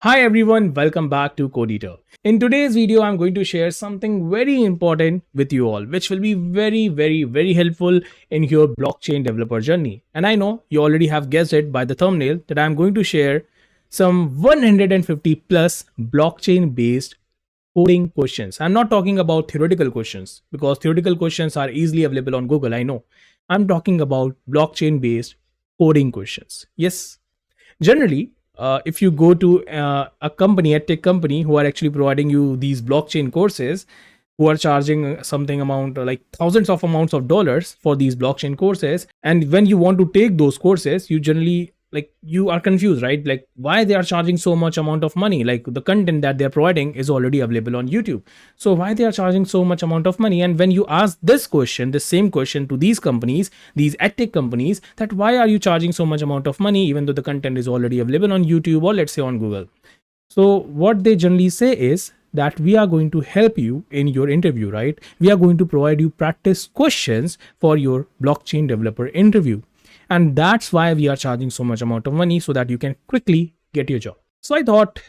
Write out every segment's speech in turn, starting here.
Hi everyone, welcome back to Codeator. In today's video, I'm going to share something very important with you all, which will be very helpful in your blockchain developer journey. And I know you already have guessed it by the thumbnail that I'm going to share some 150 plus blockchain based coding questions. I'm not talking about theoretical questions because theoretical questions are easily available on Google. I know. I'm talking about blockchain based coding questions. Yes, generally, if you go to a company, a tech company who are actually providing you these blockchain courses, who are charging something amount like thousands of amounts of dollars for these blockchain courses, and when you want to take those courses, you generally like you are confused, right? Like why they are charging so much amount of money? Like the content that they are providing is already available on YouTube, so why they are charging so much amount of money? And when you ask this question, the same question to these companies, these edtech companies, that why are you charging so much amount of money even though the content is already available on YouTube or let's say on Google? So what they generally say is that we are going to help you in your interview, right? We are going to provide you practice questions for your blockchain developer interview. And that's why we are charging so much amount of money so that you can quickly get your job. So I thought,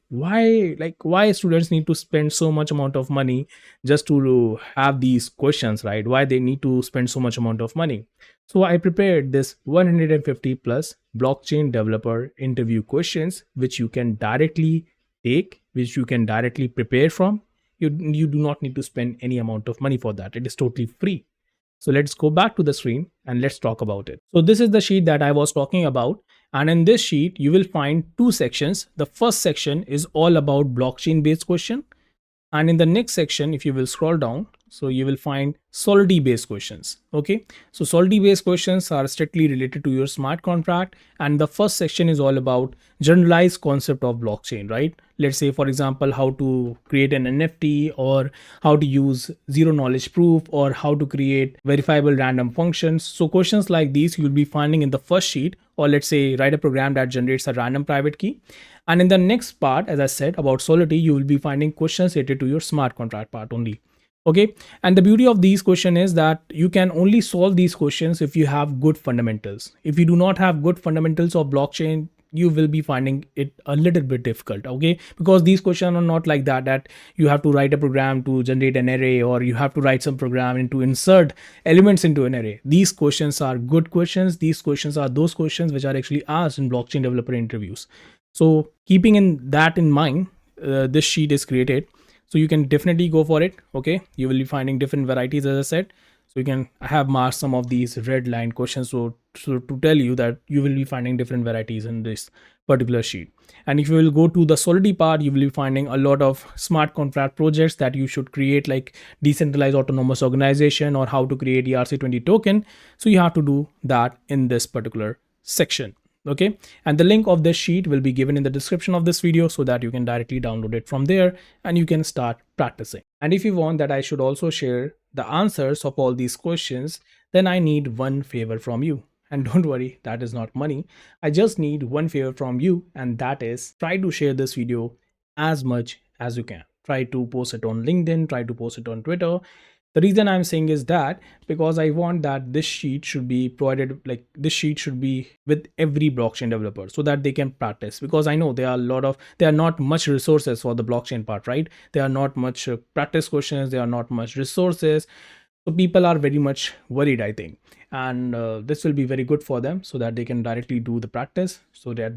why students need to spend so much amount of money just to have these questions, right? Why they need to spend so much amount of money? So I prepared this 150 plus blockchain developer interview questions which you can directly take, which you can directly prepare from. You do not need to spend any amount of money for that. It is totally free. So let's go back to the screen and let's talk about it. So this is the sheet that I was talking about. And in this sheet, you will find two sections. The first section is all about blockchain based question. And in the next section, if you will scroll down, so you will find Solidity based questions. Okay, so Solidity based questions are strictly related to your smart contract, and the first section is all about generalized concept of blockchain, right? Let's say, for example, how to create an NFT, or how to use zero knowledge proof, or how to create verifiable random functions. So questions like these you'll be finding in the first sheet, or let's say write a program that generates a random private key. And in the next part, as I said about Solidity, you will be finding questions related to your smart contract part only. Okay, and the beauty of these questions is that you can only solve these questions if you have good fundamentals. If you do not have good fundamentals of blockchain, you will be finding it a little bit difficult. Okay, because these questions are not like that you have to write a program to generate an array, or you have to write some program and to insert elements into an array. These questions are good questions. These questions are those questions which are actually asked in blockchain developer interviews. So keeping that in mind, this sheet is created. So you can definitely go for it. Okay, you will be finding different varieties, as I said. So you can have marked some of these red line questions, so to tell you that you will be finding different varieties in this particular sheet. And if you will go to the Solidity part, you will be finding a lot of smart contract projects that you should create, like decentralized autonomous organization, or how to create ERC20 token. So you have to do that in this particular section. Okay, and the link of this sheet will be given in the description of this video so that you can directly download it from there and you can start practicing. And if you want that I should also share the answers of all these questions, then I need one favor from you. And don't worry, that is not money. I just need one favor from you, and that is try to share this video as much as you can. Try to post it on LinkedIn, try to post it on Twitter. The reason I'm saying is that because I want that this sheet should be provided, like this sheet should be with every blockchain developer so that they can practice, because I know there are not much resources for the blockchain part, right? There are not much practice questions, there are not much resources. So people are very much worried, I think. And this will be very good for them so that they can directly do the practice, so that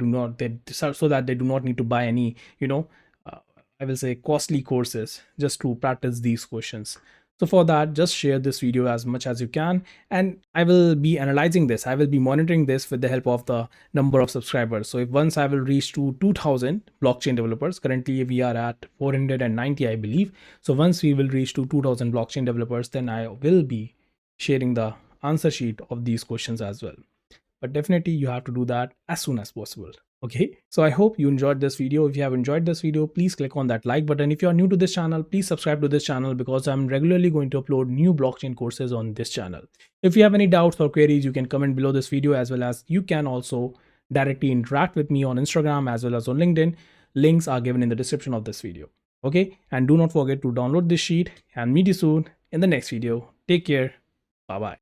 they do not need to buy any, I will say costly courses just to practice these questions. So for that, just share this video as much as you can, and I will be analyzing this. I will be monitoring this with the help of the number of subscribers. So if once I will reach to 2000 blockchain developers, currently we are at 490, I believe. So once we will reach to 2000 blockchain developers, then I will be sharing the answer sheet of these questions as well. But definitely you have to do that as soon as possible. Okay, so I hope you enjoyed this video. If you have enjoyed this video, please click on that like button. If you are new to this channel, please subscribe to this channel, because I'm regularly going to upload new blockchain courses on this channel. If you have any doubts or queries, you can comment below this video, as well as you can also directly interact with me on Instagram as well as on LinkedIn. Links are given in the description of this video. Okay, and do not forget to download this sheet, and meet you soon in the next video. Take care. Bye bye.